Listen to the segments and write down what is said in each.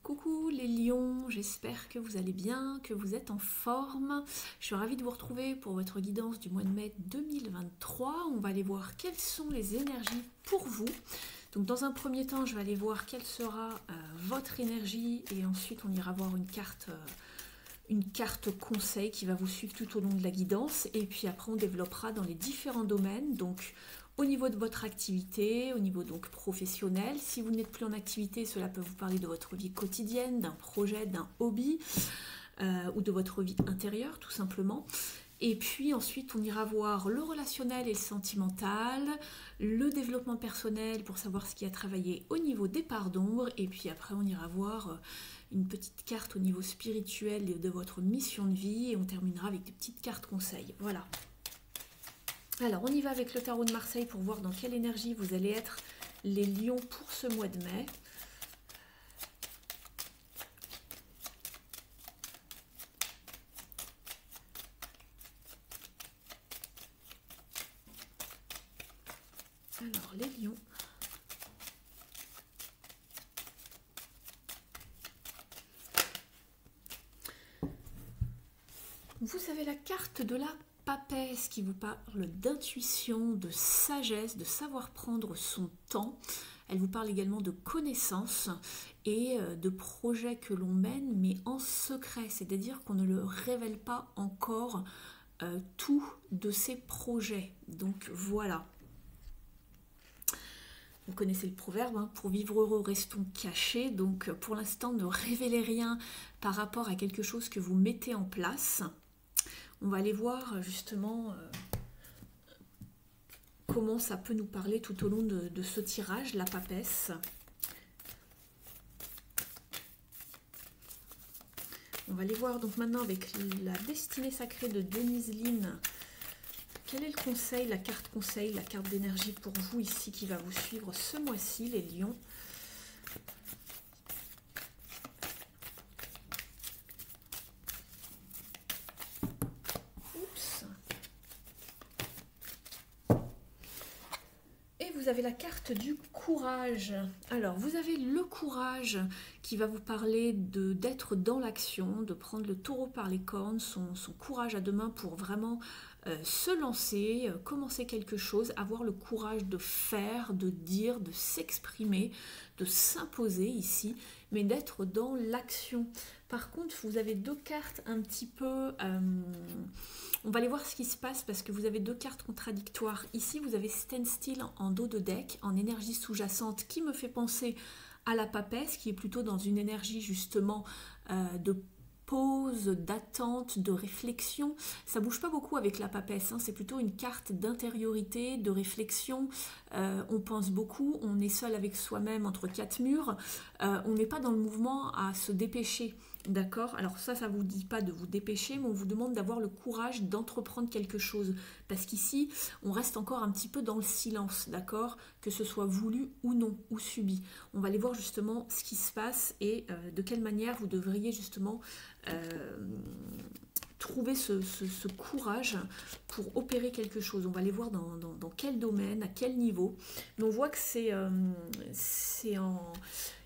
Coucou les lions, j'espère que vous allez bien, que vous êtes en forme. Je suis ravie de vous retrouver pour votre guidance du mois de mai 2023. On va aller voir quelles sont les énergies pour vous. Donc dans un premier temps, je vais aller voir quelle sera votre énergie et ensuite on ira voir une carte conseil qui va vous suivre tout au long de la guidance. Et puis après, on développera dans les différents domaines. Donc au niveau de votre activité, au niveau donc professionnel. Si vous n'êtes plus en activité, cela peut vous parler de votre vie quotidienne, d'un projet, d'un hobby ou de votre vie intérieure tout simplement. Et puis ensuite, on ira voir le relationnel et le sentimental, le développement personnel pour savoir ce qui a travaillé au niveau des parts d'ombre. Et puis après, on ira voir une petite carte au niveau spirituel de votre mission de vie. Et on terminera avec des petites cartes conseils. Voilà. Alors, on y va avec le tarot de Marseille pour voir dans quelle énergie vous allez être les lions pour ce mois de mai. Alors, les lions. Vous avez la carte de la papesse qui vous parle d'intuition, de sagesse, de savoir prendre son temps. Elle vous parle également de connaissances et de projets que l'on mène, mais en secret. C'est-à-dire qu'on ne le révèle pas encore tout de ces projets. Donc voilà. Vous connaissez le proverbe, hein, pour vivre heureux, restons cachés. Donc pour l'instant, ne révélez rien par rapport à quelque chose que vous mettez en place. On va aller voir justement comment ça peut nous parler tout au long de ce tirage, la papesse. On va aller voir donc maintenant avec la destinée sacrée de Denise Lynn. Quel est le conseil, la carte conseil, la carte d'énergie pour vous ici qui va vous suivre ce mois-ci, les lions? Vous avez la carte du courage. Alors, vous avez le courage qui va vous parler d'être dans l'action, de prendre le taureau par les cornes, son courage à deux mains pour vraiment se lancer, commencer quelque chose, avoir le courage de faire, de dire, de s'exprimer, de s'imposer ici, mais d'être dans l'action. Par contre, vous avez deux cartes un petit peu... on va aller voir ce qui se passe parce que vous avez deux cartes contradictoires. Ici, vous avez Stand Still en dos de deck, en énergie sous-jacente, qui me fait penser à la papesse, qui est plutôt dans une énergie justement de pause, d'attente, de réflexion. Ça bouge pas beaucoup avec la papesse, hein. C'est plutôt une carte d'intériorité, de réflexion. On pense beaucoup, on est seul avec soi-même entre quatre murs. On n'est pas dans le mouvement à se dépêcher. D'accord? Alors ça vous dit pas de vous dépêcher, mais on vous demande d'avoir le courage d'entreprendre quelque chose. Parce qu'ici, on reste encore un petit peu dans le silence, d'accord? Que ce soit voulu ou non, ou subi. On va aller voir justement ce qui se passe et de quelle manière vous devriez justement trouver ce courage pour opérer quelque chose. On va aller voir dans quel domaine, à quel niveau. Mais on voit que c'est en...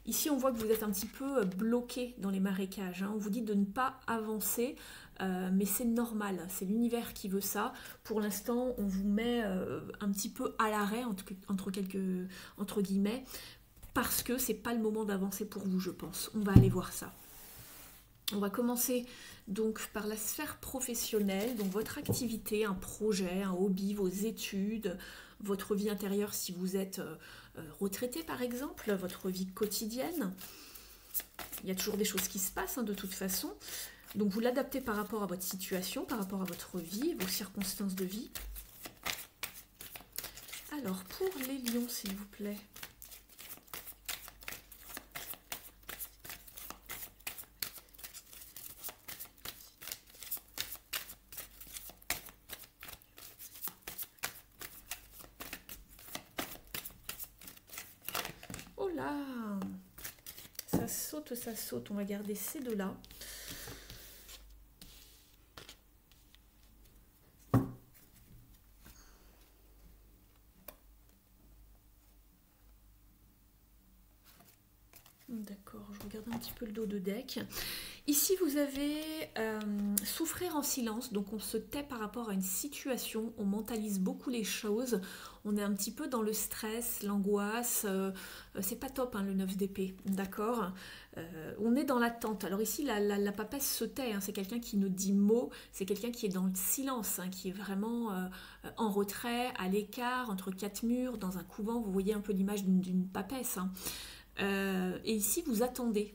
Ici, on voit que vous êtes un petit peu bloqué dans les marécages. Hein. On vous dit de ne pas avancer, mais c'est normal. C'est l'univers qui veut ça. Pour l'instant, on vous met un petit peu à l'arrêt, entre guillemets, parce que c'est pas le moment d'avancer pour vous, je pense. On va aller voir ça. On va commencer donc par la sphère professionnelle, donc votre activité, un projet, un hobby, vos études, votre vie intérieure si vous êtes retraité par exemple, votre vie quotidienne. Il y a toujours des choses qui se passent hein, de toute façon. Donc vous l'adaptez par rapport à votre situation, par rapport à votre vie, vos circonstances de vie. Alors pour les lions s'il vous plaît. Oh là, ça saute, on va garder ces deux-là. D'accord, je regarde un petit peu le dos de deck. Ici, vous avez souffrir en silence, donc on se tait par rapport à une situation, on mentalise beaucoup les choses, on est un petit peu dans le stress, l'angoisse, c'est pas top hein, le 9 d'épée, d'accord. On est dans l'attente. Alors ici, la papesse se tait, hein, c'est quelqu'un qui ne dit mot, c'est quelqu'un qui est dans le silence, hein, qui est vraiment en retrait, à l'écart, entre quatre murs, dans un couvent, vous voyez un peu l'image d'une papesse, hein. Et ici, vous attendez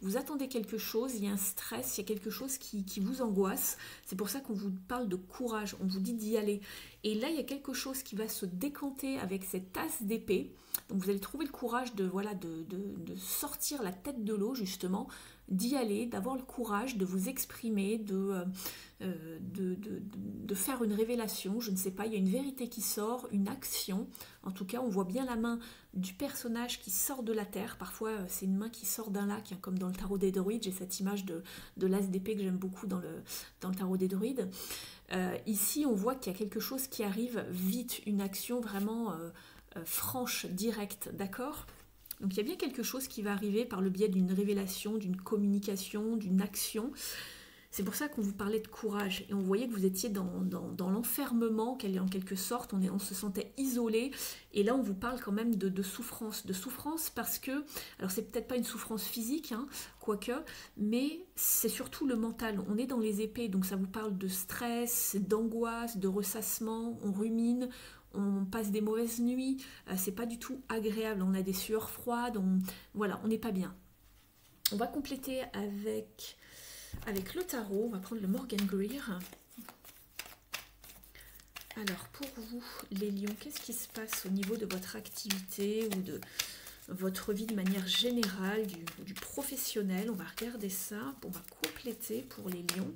quelque chose, il y a un stress, il y a quelque chose qui vous angoisse. C'est pour ça qu'on vous parle de courage, on vous dit d'y aller. Et là, il y a quelque chose qui va se décanter avec cette as d'épée. Donc vous allez trouver le courage de, voilà, de sortir la tête de l'eau, justement, d'y aller, d'avoir le courage de vous exprimer, de faire une révélation, je ne sais pas, il y a une vérité qui sort, une action. En tout cas, on voit bien la main du personnage qui sort de la terre. Parfois, c'est une main qui sort d'un lac, hein, comme dans le tarot des druides. J'ai cette image de l'as d'épée que j'aime beaucoup dans le tarot des druides. Ici, on voit qu'il y a quelque chose qui arrive vite, une action vraiment franche, directe, d'accord ? Donc il y a bien quelque chose qui va arriver par le biais d'une révélation, d'une communication, d'une action. C'est pour ça qu'on vous parlait de courage. Et on voyait que vous étiez dans l'enfermement, en quelque sorte. On se sentait isolé. Et là, on vous parle quand même de souffrance. De souffrance parce que, alors c'est peut-être pas une souffrance physique, hein, quoique, mais c'est surtout le mental. On est dans les épées, donc ça vous parle de stress, d'angoisse, de ressassement. On rumine, on passe des mauvaises nuits, c'est pas du tout agréable, on a des sueurs froides, voilà, on n'est pas bien. On va compléter avec le tarot, on va prendre le Morgan Greer. Alors pour vous, les lions, qu'est-ce qui se passe au niveau de votre activité ou de votre vie de manière générale, du professionnel? On va regarder ça, on va compléter pour les lions.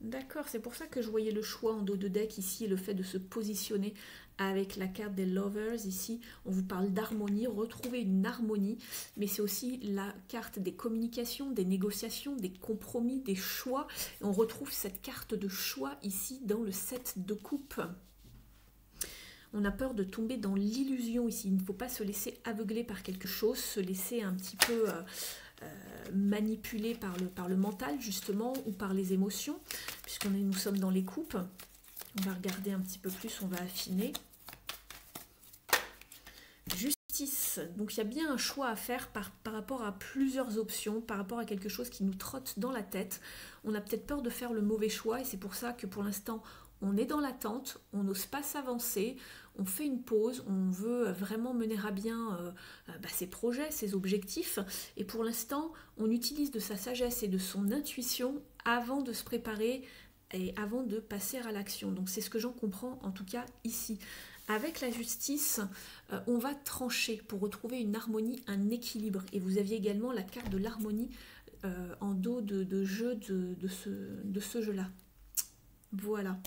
D'accord, c'est pour ça que je voyais le choix en dos de deck ici, le fait de se positionner avec la carte des Lovers. Ici, on vous parle d'harmonie, retrouver une harmonie, mais c'est aussi la carte des communications, des négociations, des compromis, des choix. Et on retrouve cette carte de choix ici dans le 7 de coupe. On a peur de tomber dans l'illusion ici. Il ne faut pas se laisser aveugler par quelque chose, se laisser un petit peu manipulé par le mental justement ou par les émotions, nous sommes dans les coupes. On va regarder un petit peu plus, on va affiner. Justice, donc il y a bien un choix à faire par rapport à plusieurs options, par rapport à quelque chose qui nous trotte dans la tête. On a peut-être peur de faire le mauvais choix et c'est pour ça que pour l'instant on est dans l'attente, on n'ose pas s'avancer, on fait une pause, on veut vraiment mener à bien ses projets, ses objectifs. Et pour l'instant, on utilise de sa sagesse et de son intuition avant de se préparer et avant de passer à l'action. Donc c'est ce que j'en comprends en tout cas ici. Avec la justice, on va trancher pour retrouver une harmonie, un équilibre. Et vous aviez également la carte de l'harmonie en dos de jeu de ce jeu-là. Voilà.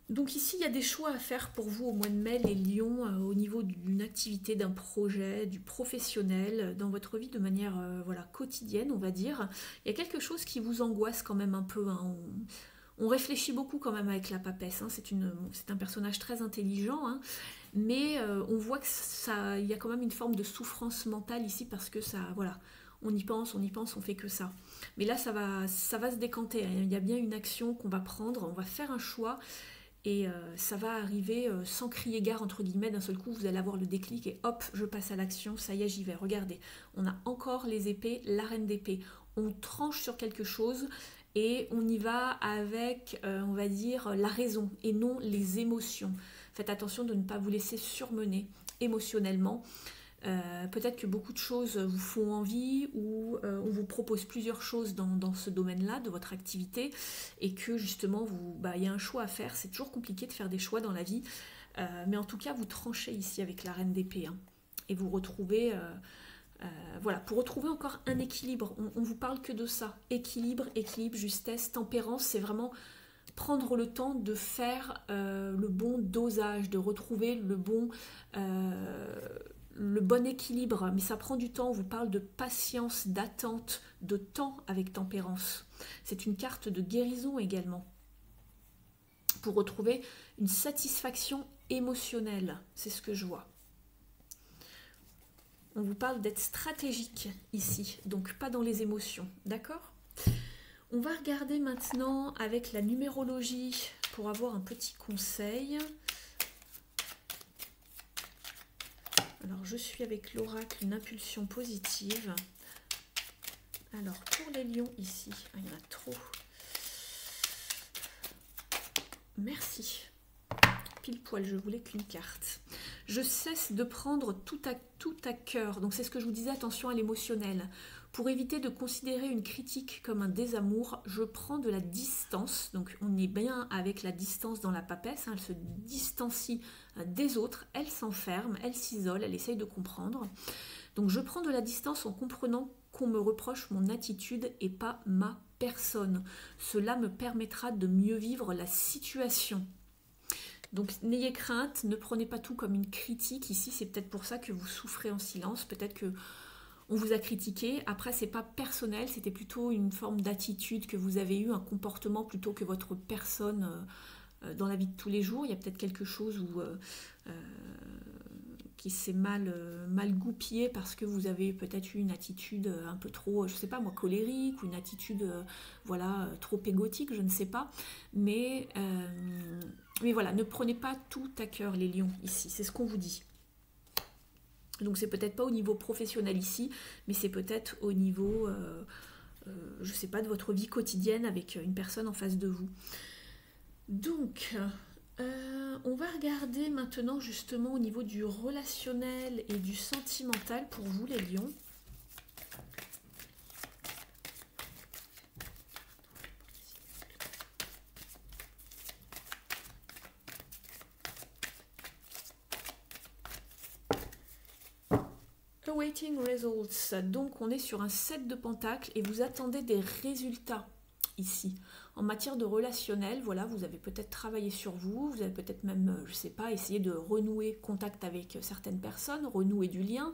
Donc ici, il y a des choix à faire pour vous au mois de mai, les lions, au niveau d'une activité, d'un projet, du professionnel, dans votre vie de manière quotidienne, on va dire. Il y a quelque chose qui vous angoisse quand même un peu. Hein. On réfléchit beaucoup quand même avec la papesse. Hein. C'est un personnage très intelligent, hein. Mais on voit qu'il y a quand même une forme de souffrance mentale ici parce que ça, voilà. On y pense, on fait que ça. Mais là, ça va se décanter. Hein. Il y a bien une action qu'on va prendre, on va faire un choix et ça va arriver sans crier gare, entre guillemets. D'un seul coup, vous allez avoir le déclic et hop, je passe à l'action, ça y est, j'y vais. Regardez, on a encore les épées, la reine d'épée. On tranche sur quelque chose et on y va avec, on va dire, la raison et non les émotions. Faites attention de ne pas vous laisser surmener émotionnellement. Peut-être que beaucoup de choses vous font envie ou on vous propose plusieurs choses dans ce domaine-là de votre activité et que justement y a un choix à faire. C'est toujours compliqué de faire des choix dans la vie, mais en tout cas vous tranchez ici avec la reine d'épée hein, et vous retrouvez pour retrouver encore un équilibre. On vous parle que de ça, équilibre, justesse, tempérance. C'est vraiment prendre le temps de faire le bon dosage, de retrouver le bon équilibre, mais ça prend du temps. On vous parle de patience, d'attente, de temps avec tempérance. C'est une carte de guérison également, pour retrouver une satisfaction émotionnelle. C'est ce que je vois. On vous parle d'être stratégique ici, donc pas dans les émotions, d'accord? On va regarder maintenant avec la numérologie pour avoir un petit conseil. Alors, je suis avec l'oracle, une impulsion positive. Alors, pour les lions ici, il y en a trop. Merci. Pile poil, je voulais qu'une carte. Je cesse de prendre tout à cœur. Donc, c'est ce que je vous disais, attention à l'émotionnel. Pour éviter de considérer une critique comme un désamour, je prends de la distance. Donc, on est bien avec la distance dans la papesse. Elle se distancie des autres. Elle s'enferme, elle s'isole, elle essaye de comprendre. Donc, je prends de la distance en comprenant qu'on me reproche mon attitude et pas ma personne. Cela me permettra de mieux vivre la situation. Donc, n'ayez crainte, ne prenez pas tout comme une critique. Ici, c'est peut-être pour ça que vous souffrez en silence. Peut-être que on vous a critiqué. Après, c'est pas personnel, c'était plutôt une forme d'attitude que vous avez eu, un comportement plutôt que votre personne dans la vie de tous les jours. Il y a peut-être quelque chose qui s'est mal goupillé parce que vous avez peut-être eu une attitude un peu trop, je sais pas moi, colérique, ou une attitude voilà, trop égotique, je ne sais pas. Mais voilà, ne prenez pas tout à cœur les lions ici, c'est ce qu'on vous dit. Donc c'est peut-être pas au niveau professionnel ici, mais c'est peut-être au niveau, je sais pas, de votre vie quotidienne avec une personne en face de vous. Donc, on va regarder maintenant justement au niveau du relationnel et du sentimental pour vous les lions. Awaiting results, donc on est sur un 7 de pentacles et vous attendez des résultats ici. En matière de relationnel, voilà, vous avez peut-être travaillé sur vous, vous avez peut-être même, je sais pas, essayé de renouer contact avec certaines personnes, renouer du lien,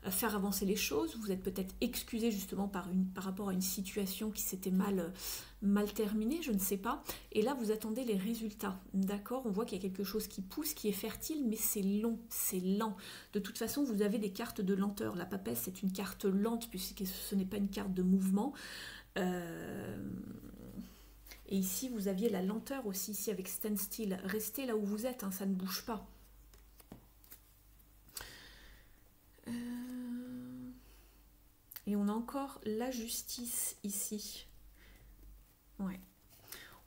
faire avancer les choses, vous êtes peut-être excusé justement par rapport à une situation qui s'était mal terminée, je ne sais pas, et là vous attendez les résultats, d'accord? On voit qu'il y a quelque chose qui pousse, qui est fertile, mais c'est long, c'est lent. De toute façon, vous avez des cartes de lenteur, la papesse c'est une carte lente puisque ce n'est pas une carte de mouvement, et ici vous aviez la lenteur aussi, ici avec standstill, restez là où vous êtes, hein, ça ne bouge pas. Et on a encore la justice ici. Ouais.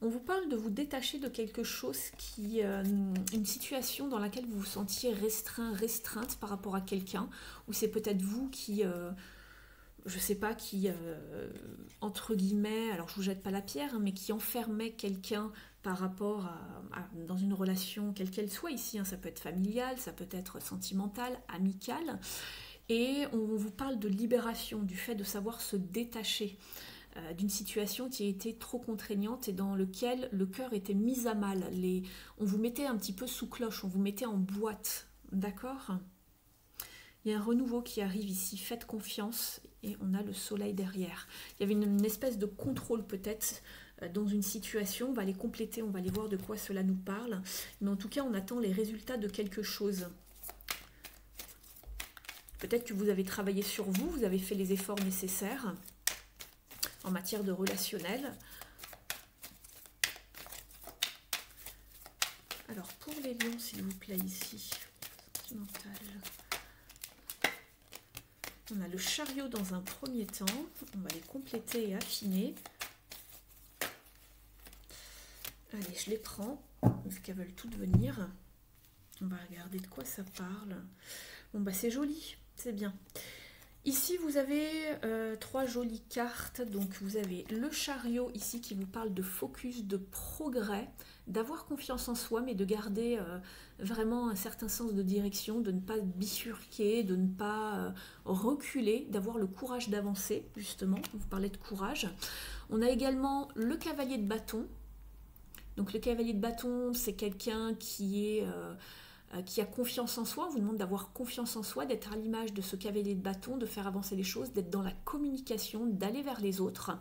On vous parle de vous détacher de quelque chose qui, une situation dans laquelle vous vous sentiez restreinte par rapport à quelqu'un, ou c'est peut-être vous qui, je sais pas, qui, entre guillemets, alors je vous jette pas la pierre, hein, mais qui enfermait quelqu'un par rapport dans une relation quelle qu'elle soit ici, hein, ça peut être familial, ça peut être sentimental, amical. Et on vous parle de libération, du fait de savoir se détacher d'une situation qui a été trop contraignante et dans laquelle le cœur était mis à mal. On vous mettait un petit peu sous cloche, on vous mettait en boîte, d'accord? Il y a un renouveau qui arrive ici, faites confiance, et on a le soleil derrière. Il y avait une espèce de contrôle peut-être dans une situation, on va les compléter, on va aller voir de quoi cela nous parle, mais en tout cas on attend les résultats de quelque chose. Peut-être que vous avez travaillé sur vous, vous avez fait les efforts nécessaires en matière de relationnel. Alors, pour les lions, s'il vous plaît, ici, sentimental. On a le chariot dans un premier temps. On va les compléter et affiner. Allez, je les prends, parce qu'elles veulent toutes venir. On va regarder de quoi ça parle. Bon, bah c'est joli. C'est bien. Ici, vous avez 3 jolies cartes. Donc, vous avez le chariot ici qui vous parle de focus, de progrès, d'avoir confiance en soi, mais de garder vraiment un certain sens de direction, de ne pas bifurquer, de ne pas reculer, d'avoir le courage d'avancer, justement. Vous parlez de courage. On a également le cavalier de bâton. Donc, le cavalier de bâton, c'est quelqu'un qui est... qui a confiance en soi. On vous demande d'avoir confiance en soi, d'être à l'image de ce cavalier de bâton, de faire avancer les choses, d'être dans la communication, d'aller vers les autres,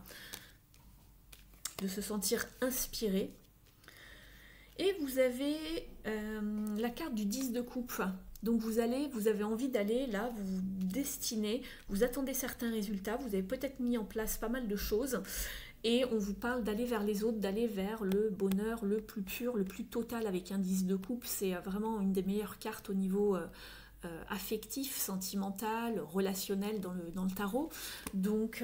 de se sentir inspiré. Et vous avez la carte du 10 de coupe. Donc vous avez envie d'aller là, vous vous destinez, vous attendez certains résultats, vous avez peut-être mis en place pas mal de choses. Et on vous parle d'aller vers les autres, d'aller vers le bonheur le plus pur, le plus total avec un 10 de coupe. C'est vraiment une des meilleures cartes au niveau affectif, sentimental, relationnel dans le tarot. Donc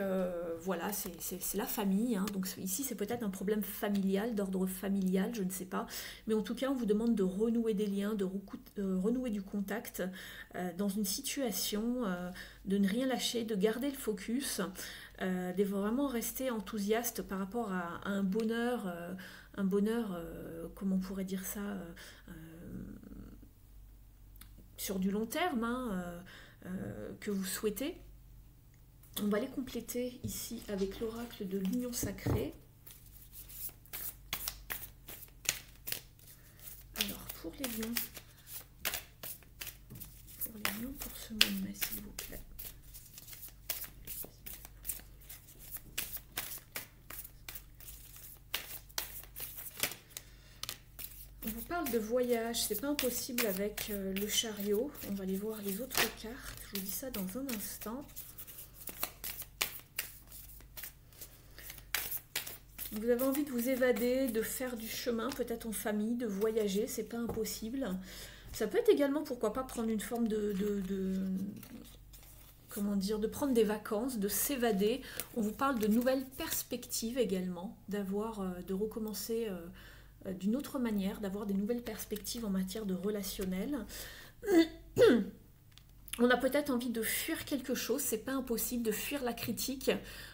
voilà, c'est la famille. Hein. Donc ici, c'est peut-être un problème familial, d'ordre familial, je ne sais pas. Mais en tout cas, on vous demande de renouer des liens, de renouer du contact dans une situation, de ne rien lâcher, de garder le focus. De vraiment rester enthousiaste par rapport à un bonheur, comment on pourrait dire ça, sur du long terme, hein, que vous souhaitez. On va les compléter ici avec l'oracle de l'union sacrée. Alors, pour les lions, pour ce mois de mai, s'il vous plaît. On vous parle de voyage, c'est pas impossible avec le chariot. On va aller voir les autres cartes, je vous dis ça dans un instant. Vous avez envie de vous évader, de faire du chemin, peut-être en famille, de voyager, c'est pas impossible. Ça peut être également, pourquoi pas, prendre une forme comment dire, de prendre des vacances, de s'évader. On vous parle de nouvelles perspectives également, de recommencer d'une autre manière, d'avoir des nouvelles perspectives en matière de relationnel. On a peut-être envie de fuir quelque chose, c'est pas impossible, de fuir la critique.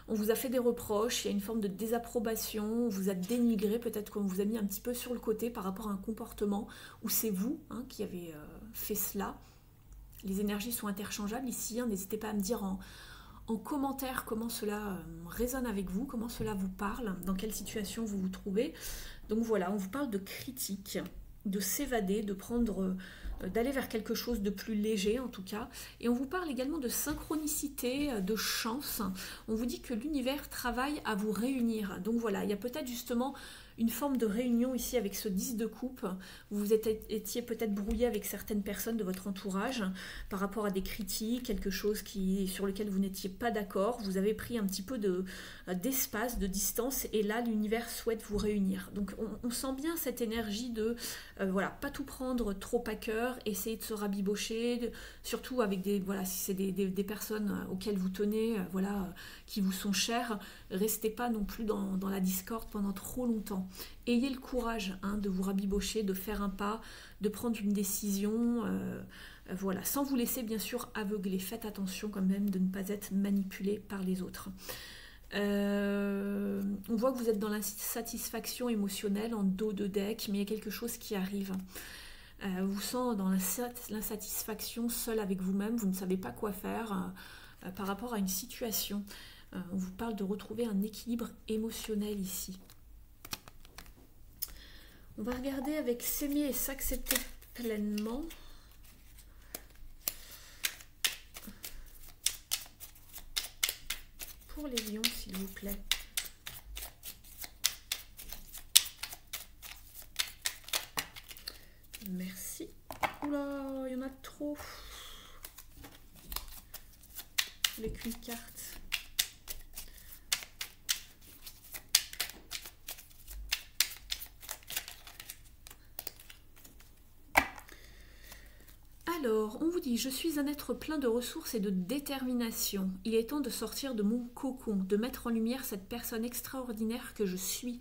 On vous a fait des reproches, il y a une forme de désapprobation, on vous a dénigré, peut-être qu'on vous a mis un petit peu sur le côté par rapport à un comportement où c'est vous qui avez fait cela. Les énergies sont interchangeables ici, hein, n'hésitez pas à me dire en commentaire comment cela résonne avec vous, comment cela vous parle, dans quelle situation vous vous trouvez. Donc voilà, on vous parle de critique, de s'évader, d'aller vers quelque chose de plus léger en tout cas. Et on vous parle également de synchronicité, de chance. On vous dit que l'univers travaille à vous réunir. Donc voilà, il y a peut-être justement une forme de réunion ici avec ce 10 de coupe. Vous étiez peut-être brouillé avec certaines personnes de votre entourage par rapport à des critiques, quelque chose sur lequel vous n'étiez pas d'accord. Vous avez pris un petit peu d'espace, de distance, et là l'univers souhaite vous réunir. Donc on sent bien cette énergie de voilà, pas tout prendre trop à cœur, essayer de se rabibocher, surtout avec si c'est des personnes auxquelles vous tenez, qui vous sont chères. Restez pas non plus dans la discorde pendant trop longtemps. Ayez le courage de vous rabibocher, de faire un pas, de prendre une décision, sans vous laisser bien sûr aveugler. Faites attention quand même de ne pas être manipulé par les autres. On voit que vous êtes dans l'insatisfaction émotionnelle en dos de deck, mais il y a quelque chose qui arrive. Vous sentez dans l'insatisfaction, seul avec vous-même, vous ne savez pas quoi faire par rapport à une situation. On vous parle de retrouver un équilibre émotionnel ici. On va regarder avec s'aimer et s'accepter pleinement. Pour les lions, s'il vous plaît. Merci. Oula, il y en a trop. Je n'ai qu'une carte. Alors, on vous dit, je suis un être plein de ressources et de détermination. Il est temps de sortir de mon cocon, de mettre en lumière cette personne extraordinaire que je suis.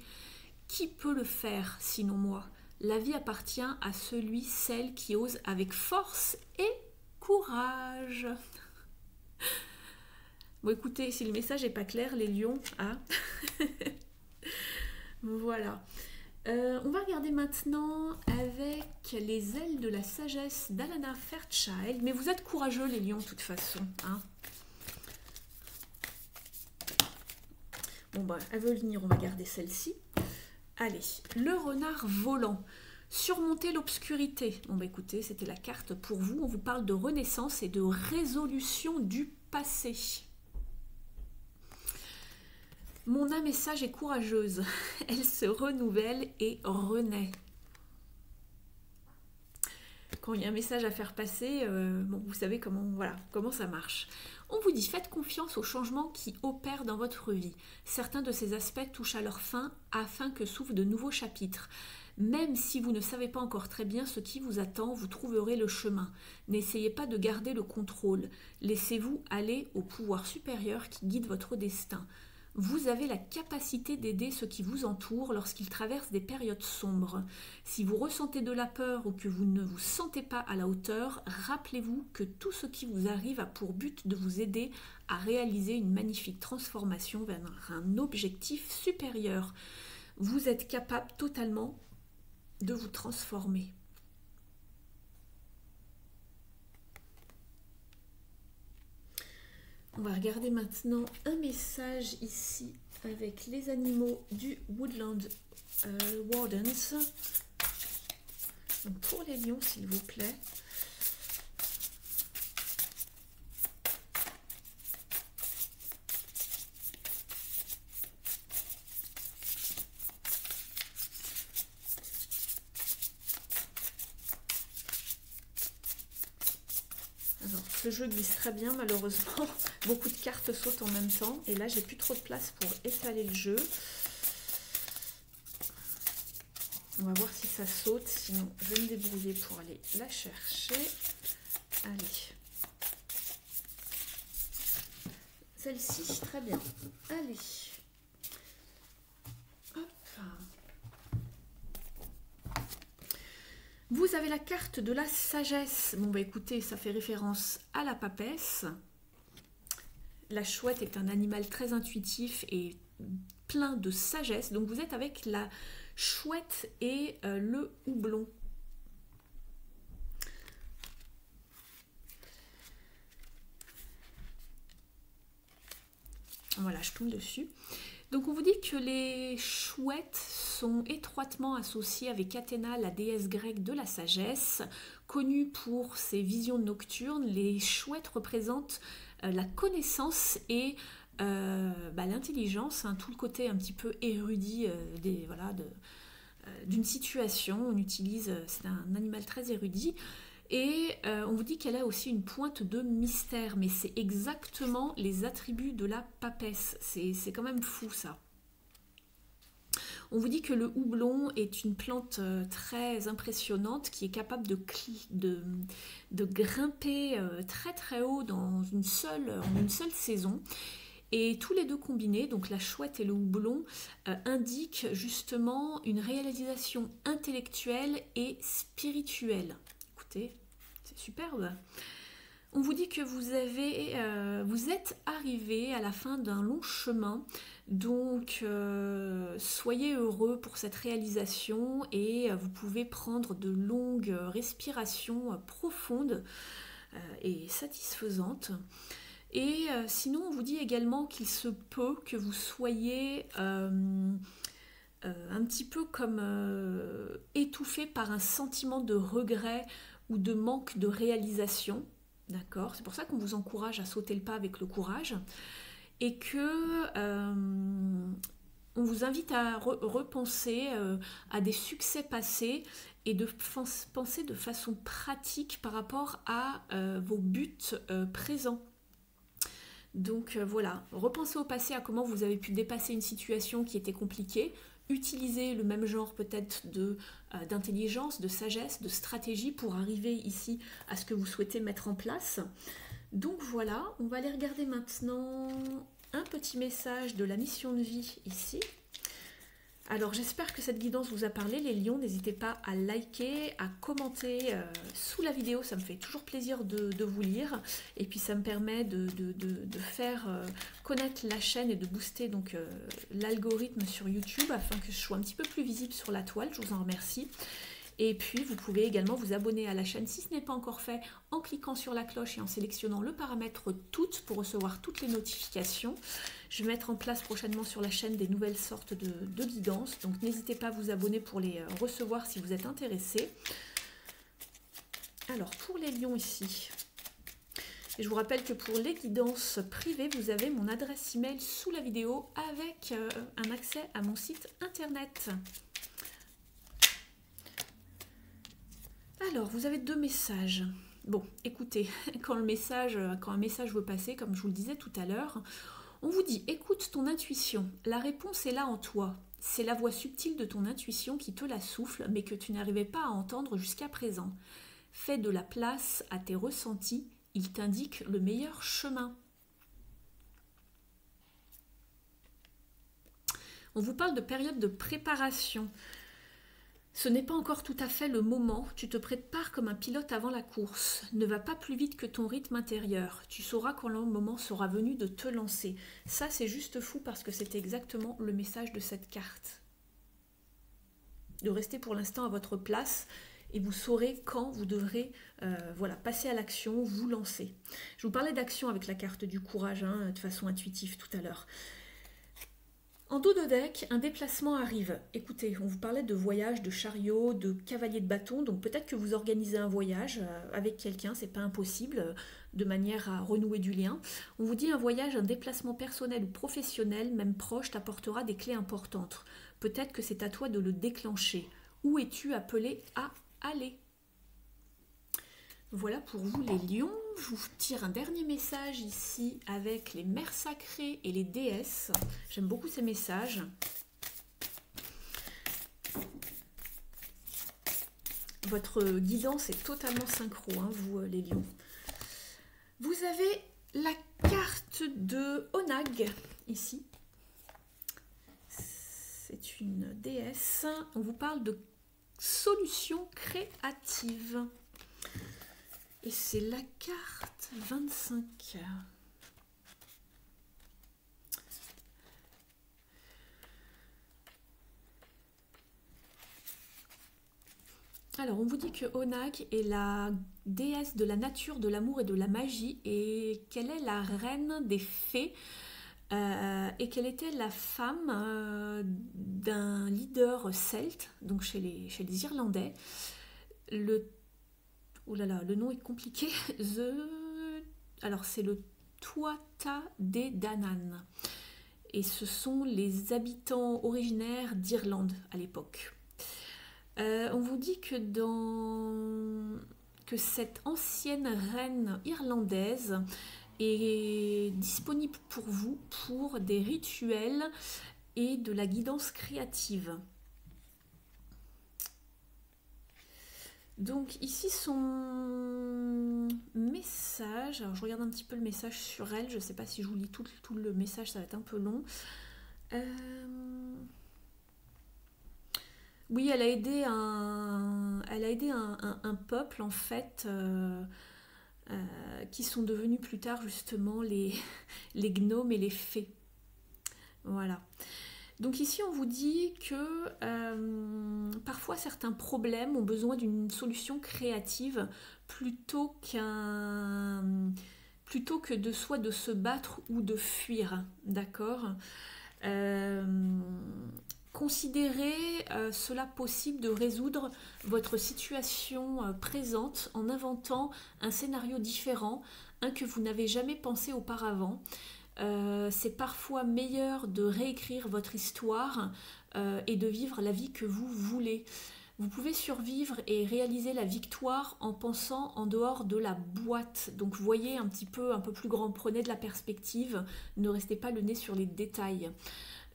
Qui peut le faire, sinon moi? La vie appartient à celle qui ose avec force et courage. Bon, écoutez, si le message n'est pas clair, les lions, voilà. On va regarder maintenant avec les ailes de la sagesse d'Alana Fairchild. Mais vous êtes courageux, les lions, de toute façon. Bon, à venir, on va garder celle-ci. Allez, le renard volant. Surmonter l'obscurité. Bon bah écoutez, c'était la carte pour vous. On vous parle de renaissance et de résolution du passé. Mon âme est sage et courageuse. Elle se renouvelle et renaît. Quand il y a un message à faire passer, bon, vous savez comment ça marche. On vous dit, faites confiance aux changements qui opèrent dans votre vie. Certains de ces aspects touchent à leur fin afin que s'ouvrent de nouveaux chapitres. Même si vous ne savez pas encore très bien ce qui vous attend, vous trouverez le chemin. N'essayez pas de garder le contrôle. Laissez-vous aller au pouvoir supérieur qui guide votre destin. Vous avez la capacité d'aider ceux qui vous entourent lorsqu'ils traversent des périodes sombres. Si vous ressentez de la peur ou que vous ne vous sentez pas à la hauteur, rappelez-vous que tout ce qui vous arrive a pour but de vous aider à réaliser une magnifique transformation vers un objectif supérieur. Vous êtes capable totalement de vous transformer. On va regarder maintenant un message ici avec les animaux du Woodland Wardens. Donc pour les lions, s'il vous plaît. Alors, ce jeu glisse très bien, malheureusement. Beaucoup de cartes sautent en même temps. Et là, j'ai plus trop de place pour étaler le jeu. On va voir si ça saute. Sinon, je vais me débrouiller pour aller la chercher. Allez. Celle-ci, très bien. Allez. Hop. Vous avez la carte de la sagesse. Bon, bah écoutez, ça fait référence à la papesse. La chouette est un animal très intuitif et plein de sagesse. Donc vous êtes avec la chouette et le houblon. Voilà, je tombe dessus. Donc on vous dit que les chouettes sont étroitement associées avec Athéna, la déesse grecque de la sagesse. Connue pour ses visions nocturnes, les chouettes représentent la connaissance et l'intelligence, hein, tout le côté un petit peu érudit d'une situation. On utilise, c'est un animal très érudit. Et on vous dit qu'elle a aussi une pointe de mystère, mais c'est exactement les attributs de la papesse. C'est quand même fou ça. On vous dit que le houblon est une plante très impressionnante qui est capable de grimper très très haut en une seule saison. Et tous les deux combinés, donc la chouette et le houblon, indiquent justement une réalisation intellectuelle et spirituelle. Écoutez, c'est superbe. On vous dit que vous êtes arrivé à la fin d'un long chemin, donc soyez heureux pour cette réalisation et vous pouvez prendre de longues respirations profondes et satisfaisantes. Et sinon, on vous dit également qu'il se peut que vous soyez un petit peu comme étouffé par un sentiment de regret ou de manque de réalisation. D'accord ? C'est pour ça qu'on vous encourage à sauter le pas avec le courage. Et que on vous invite à repenser à des succès passés et de penser de façon pratique par rapport à vos buts présents. Donc voilà, repensez au passé, à comment vous avez pu dépasser une situation qui était compliquée, utiliser le même genre peut-être d'intelligence, de sagesse, de stratégie pour arriver ici à ce que vous souhaitez mettre en place. Donc voilà, on va aller regarder maintenant un petit message de la mission de vie ici. Alors j'espère que cette guidance vous a parlé, les lions. N'hésitez pas à liker, à commenter sous la vidéo, ça me fait toujours plaisir de vous lire. Et puis ça me permet de faire connaître la chaîne et de booster donc l'algorithme sur YouTube afin que je sois un petit peu plus visible sur la toile. Je vous en remercie. Et puis vous pouvez également vous abonner à la chaîne si ce n'est pas encore fait en cliquant sur la cloche et en sélectionnant le paramètre toutes pour recevoir toutes les notifications. Je vais mettre en place prochainement sur la chaîne des nouvelles sortes de guidances, donc n'hésitez pas à vous abonner pour les recevoir si vous êtes intéressé. Alors pour les lions ici, et je vous rappelle que pour les guidances privées, vous avez mon adresse email sous la vidéo avec un accès à mon site internet. Alors, vous avez 2 messages. Bon, écoutez, quand un message veut passer, comme je vous le disais tout à l'heure, on vous dit « Écoute ton intuition, la réponse est là en toi. C'est la voix subtile de ton intuition qui te la souffle, mais que tu n'arrivais pas à entendre jusqu'à présent. Fais de la place à tes ressentis. Il t'indique le meilleur chemin. » On vous parle de période de préparation. Ce n'est pas encore tout à fait le moment. Tu te prépares comme un pilote avant la course. Ne va pas plus vite que ton rythme intérieur. Tu sauras quand le moment sera venu de te lancer. Ça, c'est juste fou parce que c'est exactement le message de cette carte. De rester pour l'instant à votre place. Et vous saurez quand vous devrez voilà, passer à l'action, vous lancer. Je vous parlais d'action avec la carte du courage, hein, de façon intuitive tout à l'heure. En dos de deck, un déplacement arrive. Écoutez, on vous parlait de voyage, de chariot, de cavalier de bâton, donc peut-être que vous organisez un voyage avec quelqu'un, c'est pas impossible, de manière à renouer du lien. On vous dit un voyage, un déplacement personnel ou professionnel, même proche, t'apportera des clés importantes. Peut-être que c'est à toi de le déclencher. Où es-tu appelé à aller? Voilà pour vous les lions. Je vous tire un dernier message ici avec les mères sacrées et les déesses. J'aime beaucoup ces messages. Votre guidance est totalement synchro, hein, vous les lions. Vous avez la carte de Onag ici. C'est une déesse. On vous parle de solutions créatives. Et c'est la carte 25. Alors, on vous dit que Onag est la déesse de la nature, de l'amour et de la magie, et qu'elle est la reine des fées, et qu'elle était la femme d'un leader celte, donc chez les Irlandais. Oh là là, le nom est compliqué. Alors, c'est le Tuatha Dé Danann. Et ce sont les habitants originaires d'Irlande à l'époque. On vous dit que cette ancienne reine irlandaise est disponible pour vous pour des rituels et de la guidance créative. Donc ici son message, alors je regarde un petit peu le message sur elle, je ne sais pas si je vous lis tout le message, ça va être un peu long. Oui, elle a aidé un peuple en fait qui sont devenus plus tard justement les gnomes et les fées. Voilà. Donc ici, on vous dit que parfois certains problèmes ont besoin d'une solution créative plutôt que de soit de se battre ou de fuir, d'accord? Considérez cela possible de résoudre votre situation présente en inventant un scénario différent, un que vous n'avez jamais pensé auparavant. C'est parfois meilleur de réécrire votre histoire et de vivre la vie que vous voulez. Vous pouvez survivre et réaliser la victoire en pensant en dehors de la boîte. Donc voyez un peu plus grand, prenez de la perspective, ne restez pas le nez sur les détails.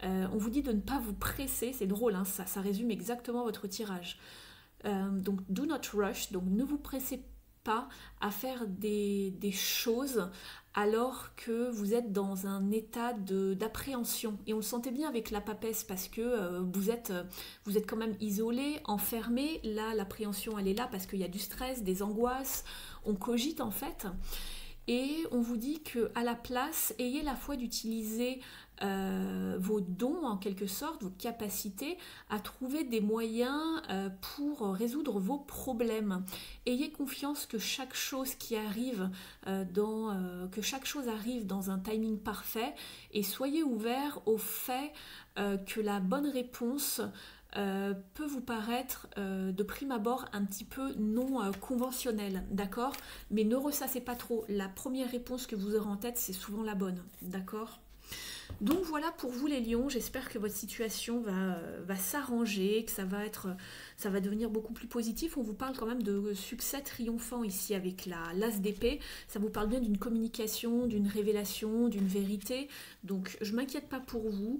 On vous dit de ne pas vous presser, c'est drôle, hein, ça résume exactement votre tirage. Donc do not rush, donc ne vous pressez pas à faire des choses alors que vous êtes dans un état d'appréhension. Et on le sentait bien avec la papesse parce que vous êtes quand même isolé, enfermé. Là, l'appréhension, elle est là parce qu'il y a du stress, des angoisses. On cogite en fait. et on vous dit qu'à la place, ayez la foi d'utiliser vos dons en quelque sorte, vos capacités à trouver des moyens pour résoudre vos problèmes. Ayez confiance que chaque chose qui arrive que chaque chose arrive dans un timing parfait et soyez ouverts au fait que la bonne réponse peut vous paraître de prime abord un petit peu non conventionnelle, d'accord? Mais ne ressassez pas trop. La première réponse que vous aurez en tête, c'est souvent la bonne, d'accord? Donc voilà pour vous les lions, j'espère que votre situation va s'arranger, que ça va devenir beaucoup plus positif. On vous parle quand même de succès triomphant ici avec l'as d'épée. Ça vous parle bien d'une communication, d'une révélation, d'une vérité. Donc je ne m'inquiète pas pour vous,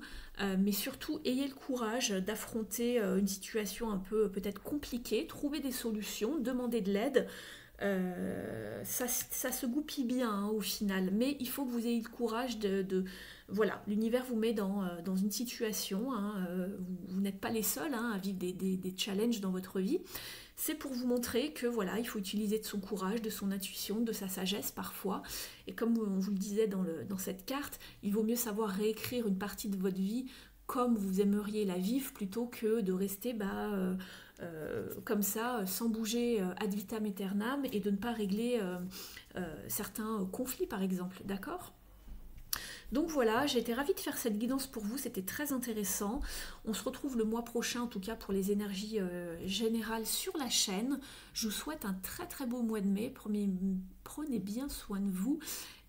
mais surtout ayez le courage d'affronter une situation un peu peut-être compliquée, trouver des solutions, demander de l'aide. Ça se goupille bien hein, au final, mais il faut que vous ayez le courage voilà, l'univers vous met dans une situation, hein, vous n'êtes pas les seuls hein, à vivre des challenges dans votre vie. C'est pour vous montrer que voilà, il faut utiliser de son courage, de son intuition, de sa sagesse parfois. Et comme on vous le disait dans cette carte, il vaut mieux savoir réécrire une partie de votre vie comme vous aimeriez la vivre plutôt que de rester comme ça, sans bouger ad vitam aeternam et de ne pas régler certains conflits par exemple, d'accord ? Donc voilà, j'ai été ravie de faire cette guidance pour vous, c'était très intéressant. On se retrouve le mois prochain en tout cas pour les énergies générales sur la chaîne. Je vous souhaite un très très beau mois de mai, prenez bien soin de vous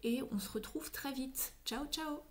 et on se retrouve très vite. Ciao ciao.